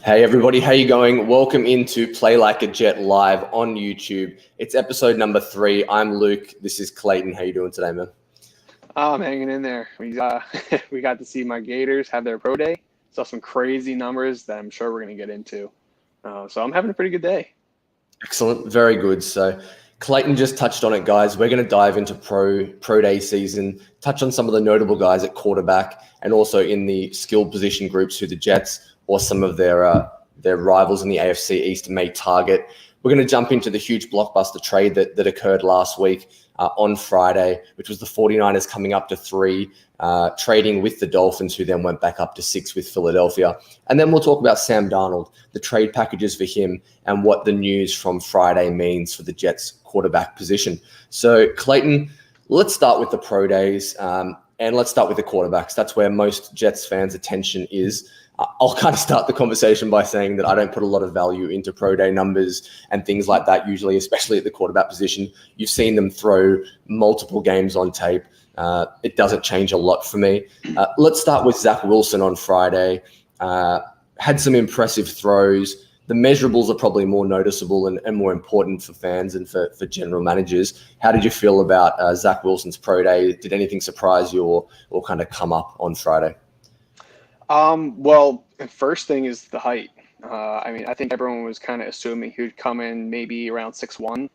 Hey everybody, how you going? Welcome into Play Like a Jet live on YouTube. It's episode number 3. I'm Luke. This is Clayton. How you doing today, man? I'm hanging in there. We got to see my Gators have their pro day. Saw some crazy numbers that I'm sure we're going to get into. So I'm having a pretty good day. Excellent. Very good. So Clayton just touched on it, guys. We're going to dive into pro day season, touch on some of the notable guys at quarterback and also in the skill position groups who the Jets or some of their rivals in the AFC East may target. We're going to jump into the huge blockbuster trade that occurred last week on Friday, which was the 49ers coming up to 3, trading with the Dolphins, who then went back up to 6 with Philadelphia. And then we'll talk about Sam Darnold, the trade packages for him, and what the news from Friday means for the Jets quarterback position. So, Clayton, let's start with the pro days, and let's start with the quarterbacks. That's where most Jets fans' attention is. I'll kind of start the conversation by saying that I don't put a lot of value into pro day numbers and things like that usually, especially at the quarterback position. You've seen them throw multiple games on tape. It doesn't change a lot for me. Let's start with Zach Wilson on Friday. Had some impressive throws. The measurables are probably more noticeable and more important for fans and for general managers. How did you feel about Zach Wilson's pro day? Did anything surprise you or kind of come up on Friday? Well, the first thing is the height. I think everyone was kind of assuming he would come in maybe around 6'1",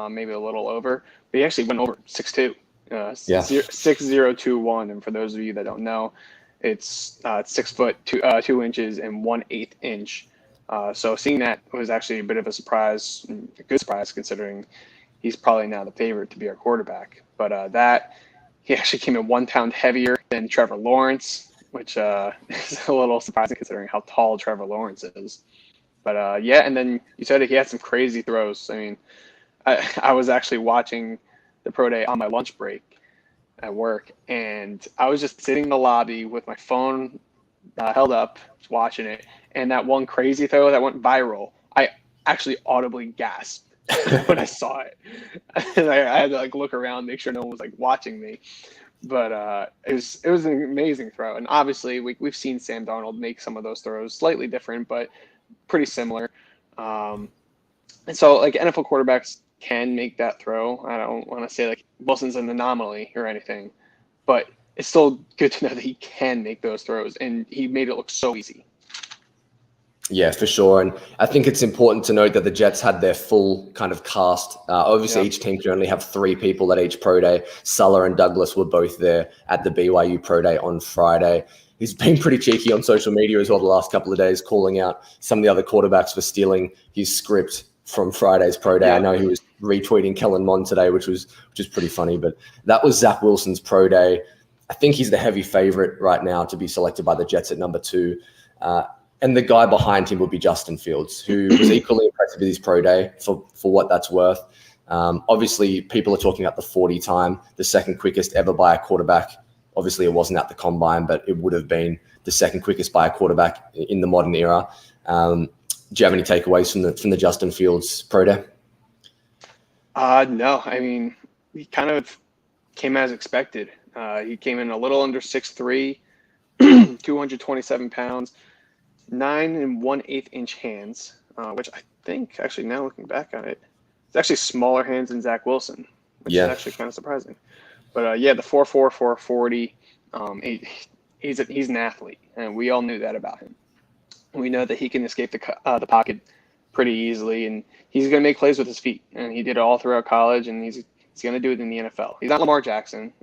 maybe a little over, but he actually went over 6'2", 6'0", and for those of you that don't know, it's 6 foot 2 inches and 1/8 inch. So seeing that was actually a bit of a surprise, a good surprise considering he's probably now the favorite to be our quarterback. But he actually came in 1 pound heavier than Trevor Lawrence, which is a little surprising considering how tall Trevor Lawrence is. But and then you said he had some crazy throws. I mean, I was actually watching the pro day on my lunch break at work, and I was just sitting in the lobby with my phone held up, just watching it. And that one crazy throw that went viral, I actually audibly gasped when I saw it. And I had to look around, make sure no one was watching me. But it was an amazing throw, and obviously we've seen Sam Darnold make some of those throws slightly different, but pretty similar. And so NFL quarterbacks can make that throw. I don't want to say Wilson's an anomaly or anything, but it's still good to know that he can make those throws, and he made it look so easy. Yeah, for sure. And I think it's important to note that the Jets had their full kind of cast. Obviously, each team can only have 3 people at each pro day. Sulla and Douglas were both there at the BYU pro day on Friday. He's been pretty cheeky on social media as well the last couple of days, calling out some of the other quarterbacks for stealing his script from Friday's pro day. Yeah. I know he was retweeting Kellen Mond today, which is pretty funny. But that was Zach Wilson's pro day. I think he's the heavy favorite right now to be selected by the Jets at number 2. And the guy behind him would be Justin Fields, who was equally impressive with his pro day for what that's worth. Obviously, people are talking about the 40 time, the second quickest ever by a quarterback. Obviously, it wasn't at the combine, but it would have been the second quickest by a quarterback in the modern era. Do you have any takeaways from the Justin Fields pro day? No. I mean, he kind of came as expected. He came in a little under 6'3", 227 pounds. 9 1/8 inch hands, which I think actually now looking back on it, it's actually smaller hands than Zach Wilson, which is actually kind of surprising. But the 4'4", 440, he's an athlete, and we all knew that about him. We know that he can escape the pocket pretty easily, and he's going to make plays with his feet, and he did it all throughout college, and he's going to do it in the NFL. He's not Lamar Jackson,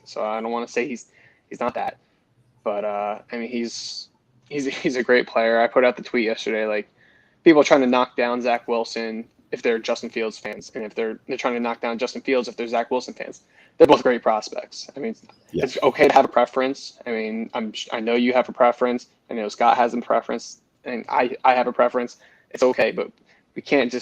so I don't want to say he's not that, but I mean he's a great player. I put out the tweet yesterday, people trying to knock down Zach Wilson if they're Justin Fields fans, and if they're trying to knock down Justin Fields if they're Zach Wilson fans. They're both great prospects. I mean, It's okay to have a preference. I mean, I know you have a preference. I know Scott has a preference, and I have a preference. It's okay, but we can't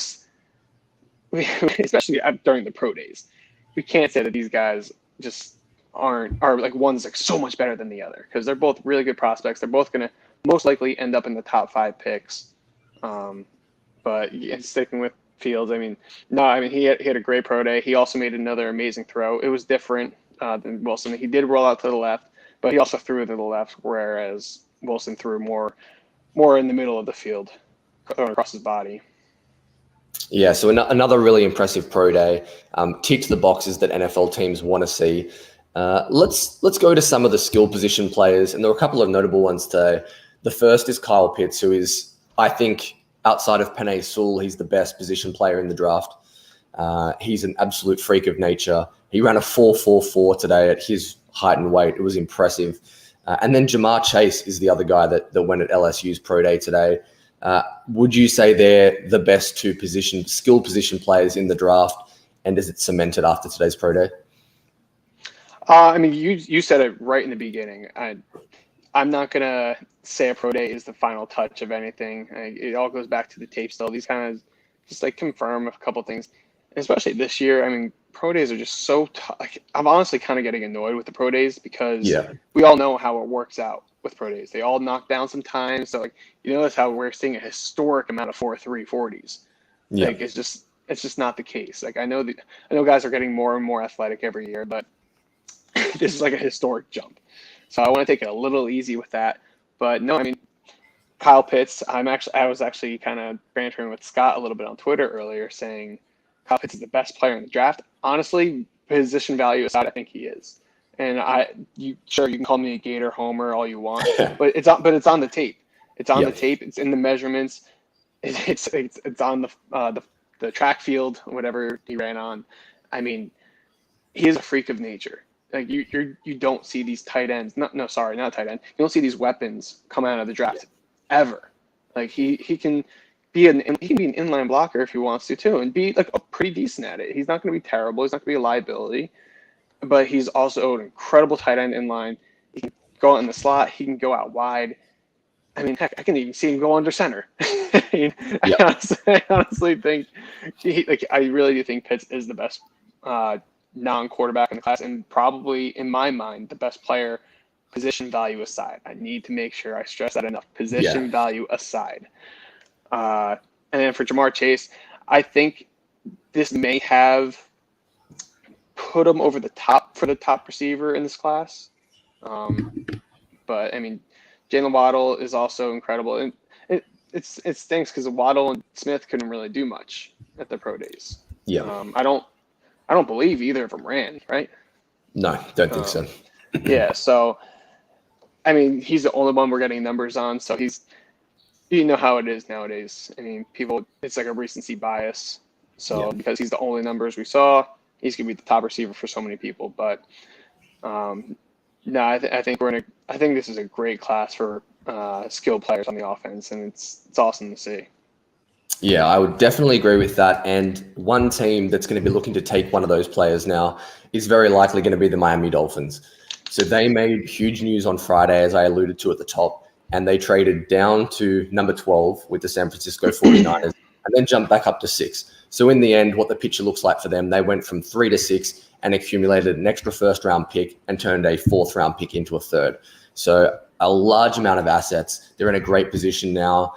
especially during the pro days, we can't say that these guys just are one's so much better than the other, because they're both really good prospects. They're both going to most likely end up in the top 5 picks. But sticking with Fields, he had a great pro day. He also made another amazing throw. It was different than Wilson. He did roll out to the left, but he also threw to the left, whereas Wilson threw more more in the middle of the field, thrown across his body. Yeah, so another really impressive pro day. Ticks the boxes that NFL teams want to see. Let's go to some of the skill position players, and there were a couple of notable ones today. The first is Kyle Pitts, who is, I think, outside of Penei Sewell, he's the best position player in the draft. He's an absolute freak of nature. He ran a 4.44 today at his height and weight. It was impressive. And then Jamar Chase is the other guy that went at LSU's pro day today. Would you say they're the best two skill position players in the draft? And is it cemented after today's pro day? I mean, you said it right in the beginning. I'm not going to say a pro day is the final touch of anything. It all goes back to the tape still. These kind of just like confirm a couple things, and especially this year. I mean, pro days are just so tough. Like, I'm honestly kind of getting annoyed with the pro days because we all know how it works out with pro days. They all knock down some time. So like, you notice how we're seeing a historic amount of 4.3 40s. Yeah. Like it's just not the case. Like I know guys are getting more and more athletic every year, but this is like a historic jump. So I want to take it a little easy with that. But no, I mean, Kyle Pitts, I was actually kind of bantering with Scott a little bit on Twitter earlier saying Kyle Pitts is the best player in the draft. Honestly, position value aside, I think he is. And you can call me a Gator homer all you want, but it's on the tape. It's on the tape. It's in the measurements. It's on the track field, whatever he ran on. I mean, he is a freak of nature. Like you don't see these tight ends. Not tight end. You don't see these weapons come out of the draft ever. Like he can be an inline blocker if he wants to too, and be like pretty decent at it. He's not going to be terrible. He's not going to be a liability, but he's also an incredible tight end inline. He can go out in the slot. He can go out wide. I mean, heck, I can even see him go under center. I honestly think I really do think Pitts is the best non-quarterback in the class, and probably in my mind the best player, position value aside. I need to make sure I stress that enough. Position value aside. And then for Jamar Chase, I think this may have put him over the top for the top receiver in this class. But I mean, Jalen Waddle is also incredible, and it stinks because Waddle and Smith couldn't really do much at the pro days. I don't believe either of them ran, right? No, don't think so. Yeah, so I mean, he's the only one we're getting numbers on, so you know how it is nowadays. I mean, it's like a recency bias. So because he's the only numbers we saw, he's gonna be the top receiver for so many people. But no, I think this is a great class for skilled players on the offense, and it's awesome to see. Yeah, I would definitely agree with that. And one team that's going to be looking to take one of those players now is very likely going to be the Miami Dolphins. So they made huge news on Friday, as I alluded to at the top, and they traded down to number 12 with the San Francisco 49ers and then jumped back up to 6. So in the end, what the picture looks like for them, they went from 3 to 6 and accumulated an extra first-round pick and turned a fourth-round pick into a third. So a large amount of assets. They're in a great position now.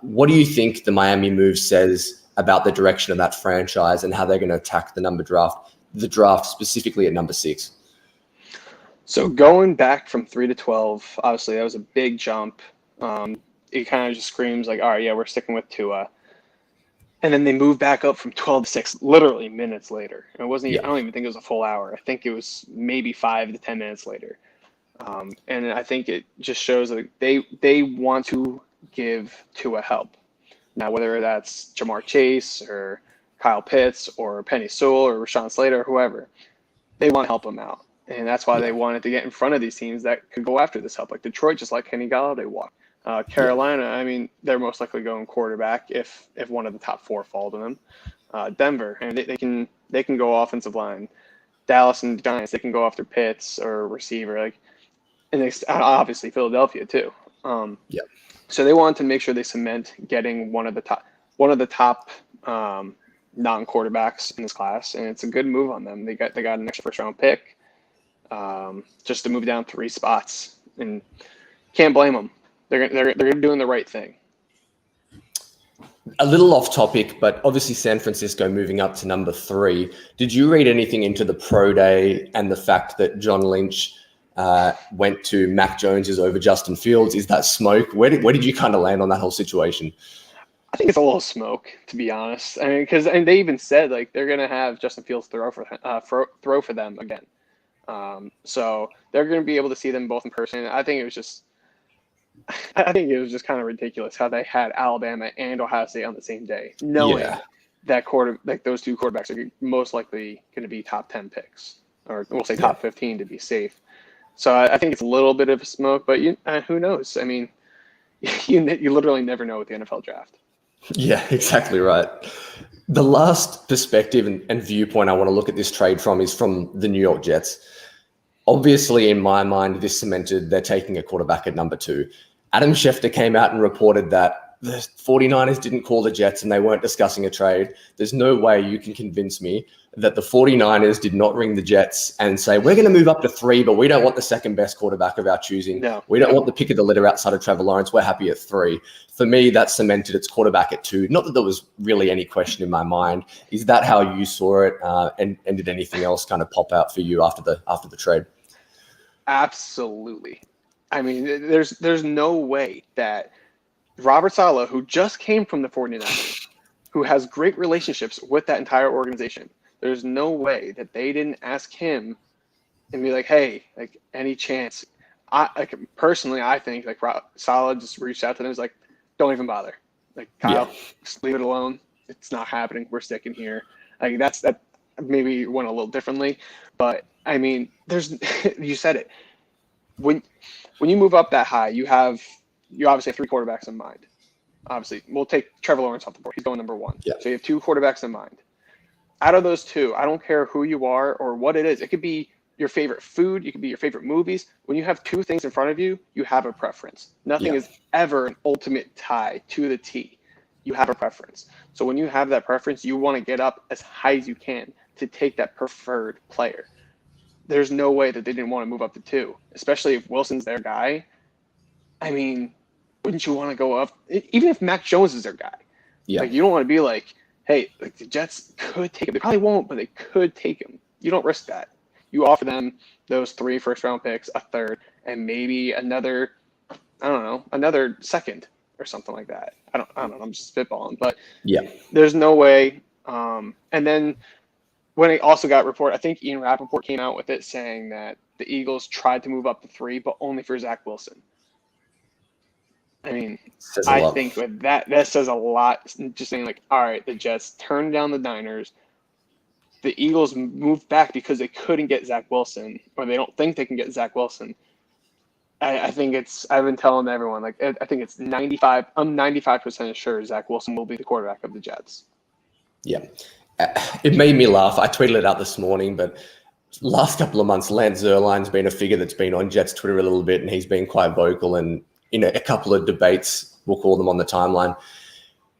What do you think the Miami move says about the direction of that franchise and how they're going to attack the draft specifically at number 6? So going back from 3 to 12, obviously that was a big jump. It kind of just screams like, all right, yeah, we're sticking with Tua. And then they moved back up from 12 to 6, literally minutes later. It wasn't. I don't even think it was a full hour. I think it was maybe 5 to 10 minutes later. And I think it just shows that they want to give Tua help. Now, whether that's Jamar Chase or Kyle Pitts or Penei Sewell or Rashawn Slater or whoever, they want to help him out. And that's why they wanted to get in front of these teams that could go after this help. Like Detroit just let Kenny Galladay walk. Carolina, I mean, they're most likely going quarterback if one of the top 4 fall to them. Denver, and they can go offensive line. Dallas and the Giants, they can go after Pitts or receiver. And obviously Philadelphia too. So they wanted to make sure they cement getting one of the top non-quarterbacks in this class, and it's a good move on them. They got an extra first-round pick just to move down 3 spots, and can't blame them. They're doing the right thing. A little off topic, but obviously San Francisco moving up to number 3. Did you read anything into the pro day and the fact that John Lynch went to Mac Jones over Justin Fields. Is that smoke? Where did you kind of land on that whole situation? I think it's a little smoke, to be honest. I mean, because they even said like they're gonna have Justin Fields throw for them again. So they're gonna be able to see them both in person. I think it was just kind of ridiculous how they had Alabama and Ohio State on the same day, knowing that those two quarterbacks are most likely going to be top 10 picks, or we'll say top 15 to be safe. So I think it's a little bit of a smoke, but who knows? I mean, you literally never know with the NFL draft. Yeah, exactly right. The last perspective and viewpoint I want to look at this trade from is from the New York Jets. Obviously, in my mind, this cemented they're taking a quarterback at number 2. Adam Schefter came out and reported that the 49ers didn't call the Jets and they weren't discussing a trade. There's no way you can convince me that the 49ers did not ring the Jets and say, we're going to move up to 3, but we don't want the second best quarterback of our choosing. No. We don't want the pick of the litter outside of Trevor Lawrence. We're happy at 3. For me, that cemented its quarterback at 2. Not that there was really any question in my mind. Is that how you saw it? And did anything else kind of pop out for you after the trade? Absolutely. I mean, there's no way that Robert Saleh, who just came from the 49ers, who has great relationships with that entire organization, there's no way that they didn't ask him and be like, hey, like, any chance? Personally, I think like Saleh just reached out to them and was like, don't even bother. Like, Kyle, just leave it alone. It's not happening. We're sticking here. Like, that maybe went a little differently, but I mean, you said it. When you move up that high, you obviously have 3 quarterbacks in mind. Obviously, we'll take Trevor Lawrence off the board. He's going number 1. Yeah. So you have 2 quarterbacks in mind. Out of those 2, I don't care who you are or what it is. It could be your favorite food. You could be your favorite movies. When you have 2 things in front of you, you have a preference. Nothing is ever an ultimate tie to the T. You have a preference. So when you have that preference, you want to get up as high as you can to take that preferred player. There's no way that they didn't want to move up to 2, especially if Wilson's their guy. I mean, wouldn't you want to go up? Even if Mac Jones is their guy. Yeah. Like, you don't want to be like, hey, like the Jets could take him. They probably won't, but they could take him. You don't risk that. You offer them those 3 first-round picks, a third, and maybe another second or something like that. I don't know. I'm just spitballing, but there's no way. And then when it also got reported, I think Ian Rappaport came out with it saying that the Eagles tried to move up to 3, but only for Zach Wilson. I mean, I think with that says a lot. Just saying, like, all right, the Jets turned down the Niners. The Eagles moved back because they couldn't get Zach Wilson, or they don't think they can get Zach Wilson. I think I've been telling everyone, like, I think it's 95. I'm 95% sure Zach Wilson will be the quarterback of the Jets. Yeah. It made me laugh. I tweeted it out this morning, but last couple of months, Lance Zierlein's been a figure that's been on Jets Twitter a little bit, and he's been quite vocal. And in a couple of debates, we'll call them on the timeline,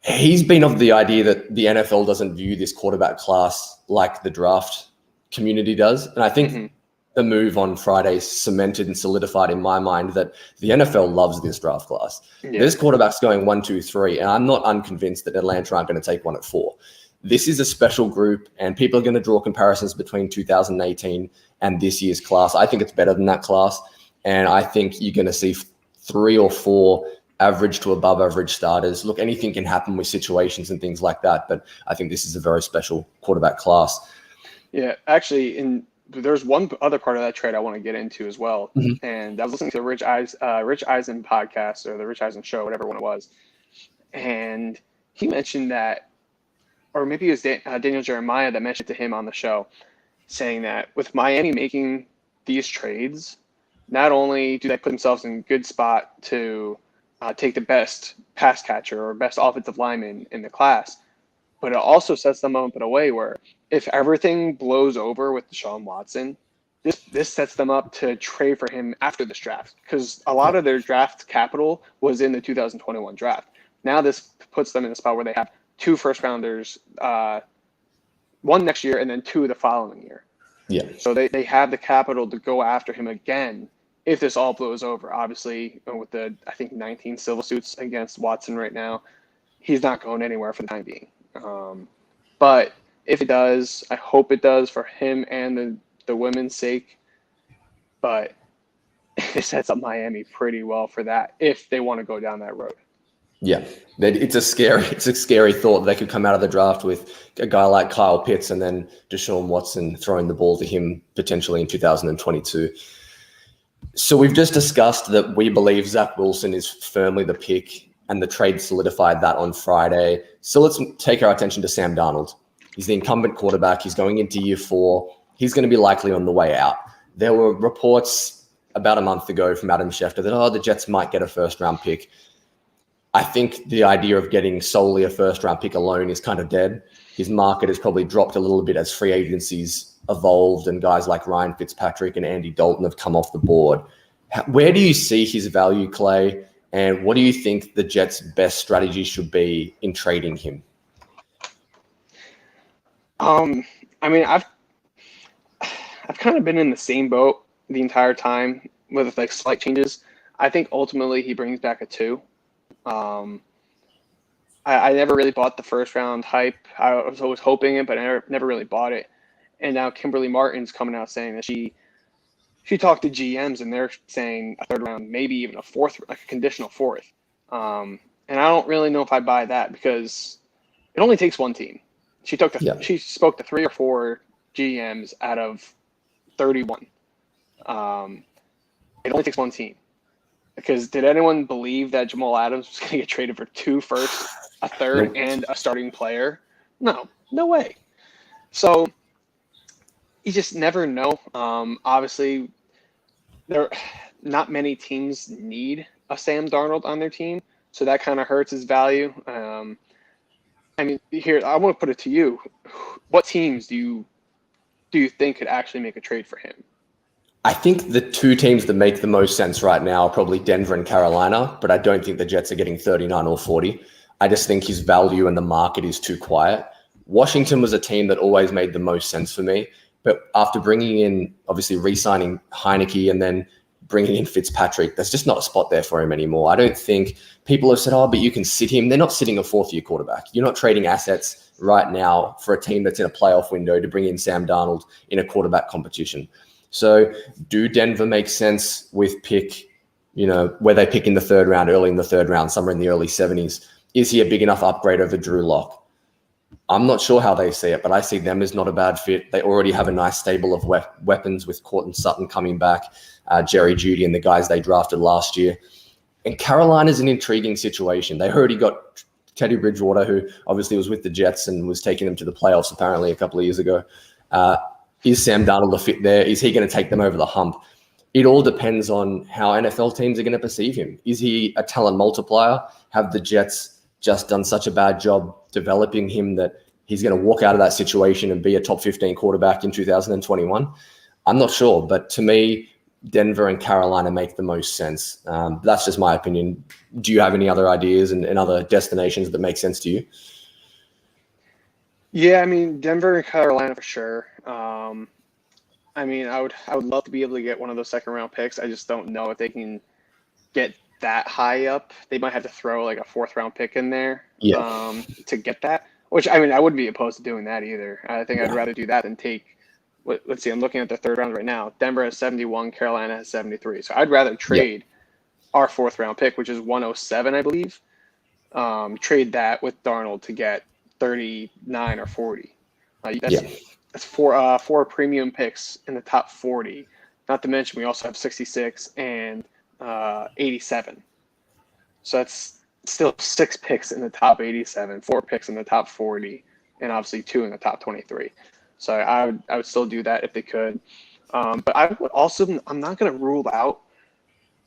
he's been of the idea that the NFL doesn't view this quarterback class like the draft community does. And I think the move on Friday cemented and solidified in my mind that the NFL loves this draft class. Yeah. There's quarterbacks going 1, 2, 3, and I'm not unconvinced that Atlanta aren't going to take one at 4. This is a special group, and people are going to draw comparisons between 2018 and this year's class. I think it's better than that class, and I think you're going to see 3 or 4 average to above average starters. Look, anything can happen with situations and things like that, but I think this is a very special quarterback class. Yeah, actually, there's one other part of that trade I want to get into as well, and I was listening to the Rich Eisen podcast, or the Rich Eisen show, whatever one it was, and he mentioned that, or maybe it was Daniel Jeremiah that mentioned to him on the show, saying that with Miami making these trades, not only do they put themselves in a good spot to take the best pass catcher or best offensive lineman in the class, but it also sets them up in a way where if everything blows over with Deshaun Watson, this sets them up to trade for him after this draft, because a lot of their draft capital was in the 2021 draft. Now this puts them in a spot where they have 2 first-rounders, 1 next year and then 2 the following year. Yeah. So they have the capital to go after him again if this all blows over. Obviously, with the, I think, 19 civil suits against Watson right now, he's not going anywhere for the time being. But if it does, I hope it does for him and the women's sake. But it sets up Miami pretty well for that if they want to go down that road. Yeah, it's a scary thought that they could come out of the draft with a guy like Kyle Pitts and then Deshaun Watson throwing the ball to him potentially in 2022. So we've just discussed that we believe Zach Wilson is firmly the pick, and the trade solidified that on Friday. So let's take our attention to Sam Darnold. He's the incumbent quarterback. He's going into year 4. He's going to be likely on the way out. There were reports about a month ago from Adam Schefter that, the Jets might get a first-round pick. I think the idea of getting solely a first-round pick alone is kind of dead. His market has probably dropped a little bit as free agencies evolved and guys like Ryan Fitzpatrick and Andy Dalton have come off the board. Where do you see his value, Clay? And what do you think the Jets' best strategy should be in trading him? I mean, I've kind of been in the same boat the entire time with like slight changes. I think ultimately he brings back a 2. I never really bought the first round hype. I was always hoping it, but I never really bought it. And now Kimberly Martin's coming out saying that she talked to GMs and they're saying a 3rd round, maybe even a 4th, like a conditional 4th. And I don't really know if I buy that because it only takes one team. She spoke to 3 or 4 GMs out of 31. It only takes one team. Because did anyone believe that Jamal Adams was going to get traded for 2 firsts, a 3rd, Nope. and a starting player? No way. So you just never know. Obviously, not many teams need a Sam Darnold on their team, so that kind of hurts his value. I mean, here I want to put it to you: what teams do you think could actually make a trade for him? I think the 2 teams that make the most sense right now are probably Denver and Carolina, but I don't think the Jets are getting 39 or 40. I just think his value in the market is too quiet. Washington was a team that always made the most sense for me, but after bringing in, obviously re-signing Heineke and then bringing in Fitzpatrick, there's just not a spot there for him anymore. I don't think people have said, but you can sit him. They're not sitting a 4th-year quarterback. You're not trading assets right now for a team that's in a playoff window to bring in Sam Darnold in a quarterback competition. So do Denver make sense with pick, where they pick in the 3rd round, early in the 3rd round, somewhere in the early 70s? Is he a big enough upgrade over Drew Lock? I'm not sure how they see it, but I see them as not a bad fit. They already have a nice stable of weapons with Courtland Sutton coming back, Jerry Jeudy and the guys they drafted last year. And Carolina's an intriguing situation. They already got Teddy Bridgewater, who obviously was with the Jets and was taking them to the playoffs apparently a couple of years ago. Is Sam Darnold a fit there? Is he going to take them over the hump? It all depends on how NFL teams are going to perceive him. Is he a talent multiplier? Have the Jets just done such a bad job developing him that he's going to walk out of that situation and be a top 15 quarterback in 2021? I'm not sure, but to me, Denver and Carolina make the most sense. That's just my opinion. Do you have any other ideas and other destinations that make sense to you? Yeah, I mean, Denver and Carolina for sure. I mean, I would love to be able to get one of those 2nd-round picks. I just don't know if they can get that high up. They might have to throw like a 4th-round pick in there to get that. Which, I mean, I wouldn't be opposed to doing that either. I think I'd rather do that than take let's see, I'm looking at the 3rd round right now. Denver has 71, Carolina has 73. So I'd rather trade our 4th-round pick, which is 107, I believe. Trade that with Darnold to get 39 or 40. That's 4 premium picks in the top 40. Not to mention we also have 66 and 87. So that's still 6 picks in the top 87, 4 picks in the top 40, and obviously 2 in the top 23. So I would still do that if they could. But I would also, I'm not going to rule out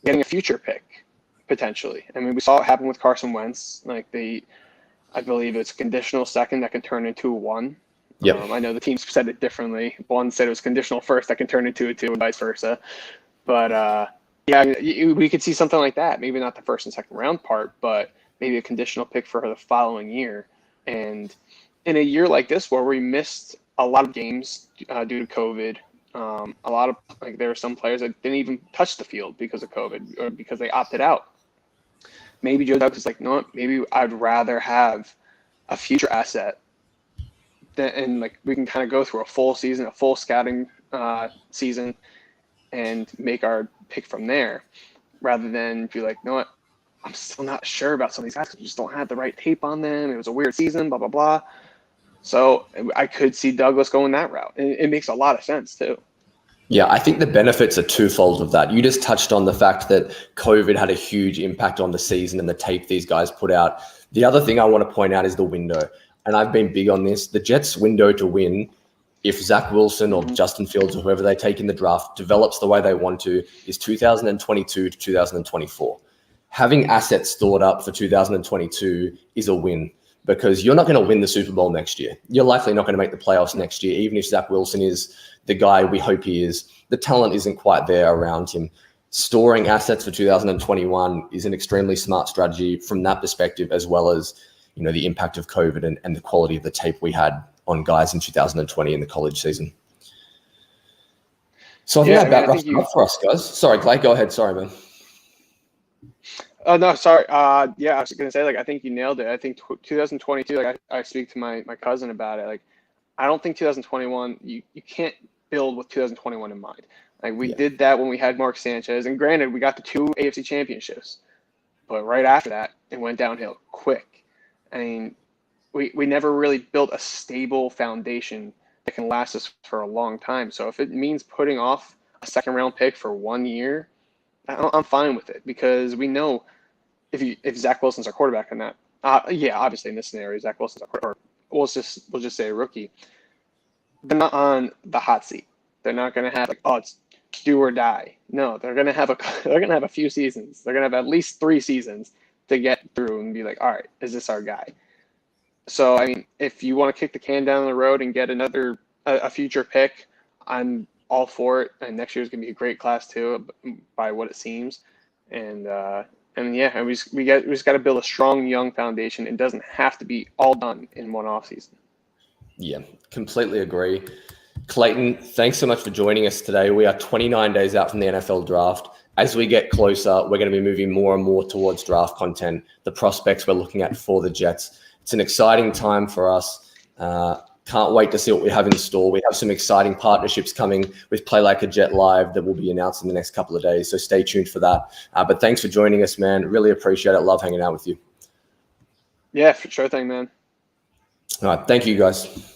getting a future pick potentially. I mean, we saw it happen with Carson Wentz. I believe it's a conditional 2nd that can turn into a 1. I know the teams said it differently. One said it was conditional 1st that can turn into a 2 and vice versa. But we could see something like that. Maybe not the 1st and 2nd round part, but maybe a conditional pick for the following year. And in a year like this where we missed a lot of games due to COVID, a lot of there were some players that didn't even touch the field because of COVID or because they opted out. Maybe Joe Douglas is like, no, maybe I'd rather have a future asset and we can kind of go through a full season, a full scouting season, and make our pick from there, rather than be like, you know what, I'm still not sure about some of these guys because we just don't have the right tape on them. It was a weird season, blah, blah, blah. So I could see Douglas going that route. And it makes a lot of sense too. Yeah, I think the benefits are twofold of that. You just touched on the fact that COVID had a huge impact on the season and the tape these guys put out. The other thing I want to point out is the window. And I've been big on this. The Jets' window to win, if Zach Wilson or Justin Fields or whoever they take in the draft develops the way they want to, is 2022 to 2024. Having assets stored up for 2022 is a win, because you're not going to win the Super Bowl next year. You're likely not going to make the playoffs next year, even if Zach Wilson is the guy we hope he is. The talent isn't quite there around him. Storing assets for 2021 is an extremely smart strategy from that perspective, as well as, you know, the impact of COVID and the quality of the tape we had on guys in 2020 in the college season. So I think that about wraps it up for us, guys. Sorry, Clay, go ahead. Sorry, man. No, sorry. Yeah, I was going to say, like, I think you nailed it. I think 2022, like I speak to my cousin about it. Like, I don't think 2021, you can't build with 2021 in mind. Like, we did that when we had Mark Sanchez, and granted, we got the 2 AFC championships, but right after that, it went downhill quick. I mean, we never really built a stable foundation that can last us for a long time. So if it means putting off a second-round pick for 1 year, I'm fine with it, because we know if Zach Wilson's our quarterback in that, obviously in this scenario, Zach Wilson's our quarterback, or we'll just say a rookie. They're not on the hot seat. They're not going to have like, oh, it's do or die. No, they're going to have a few seasons. They're going to have at least 3 seasons to get through and be like, all right, is this our guy? So I mean, if you want to kick the can down the road and get a future pick, I'm all for it. And next year's going to be a great class too, by what it seems. And yeah, we just got to build a strong young foundation. It doesn't have to be all done in one offseason. Yeah, completely agree. Clayton, thanks so much for joining us today. We are 29 days out from the NFL draft. As we get closer, we're going to be moving more and more towards draft content, the prospects we're looking at for the Jets. It's an exciting time for us. Can't wait to see what we have in store. We have some exciting partnerships coming with Play Like a Jet Live that will be announced in the next couple of days, so stay tuned for that. But thanks for joining us, man. Really appreciate it. Love hanging out with you. Yeah, for sure thing, man. All right. Thank you, guys.